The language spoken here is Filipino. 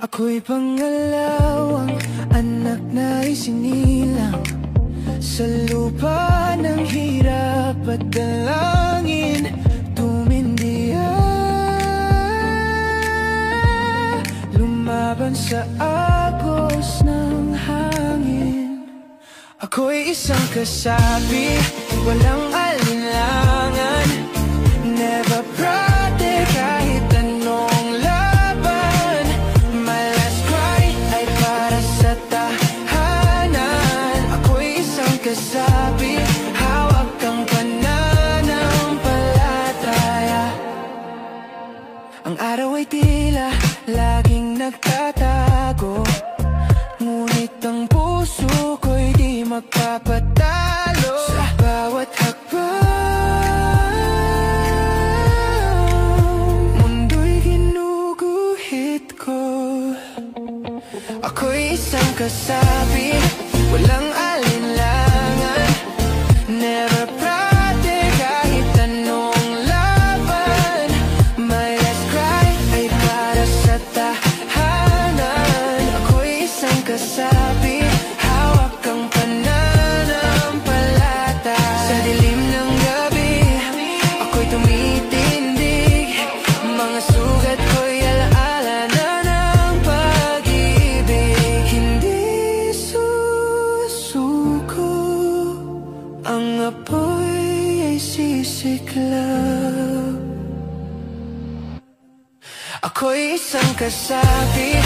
Ako'y pangalawang anak na isinilang sa lupa ng hirap at dalangin. Tumindiya, lumaban sa agos ng hangin. Ako'y isang kasapi, walang alinlangan. Never protect kahit anong laban. My last cry ay para sa tahanan. Ako'y isang kasapi, hawak ang pananampalataya. Ang araw ay tila laging nagtatago, ngunit ang puso ko'y di magpapatalo. Sa bawat hakbang, mundo'y ginuguhit ko. Ako'y isang kasapi, walang alinlangan. Never protect kahit anong laban. My last cry ay para sa tahanan. Ako'y isang kasapi, hawak ang pananampalataya. Sa dilim ng gabi, ako'y tumitindig. Mga sugat ko'y alaala na ng pag-ibig. Hindi susuko, ang apoy ay sisiklab. Ako'y isang kasapi,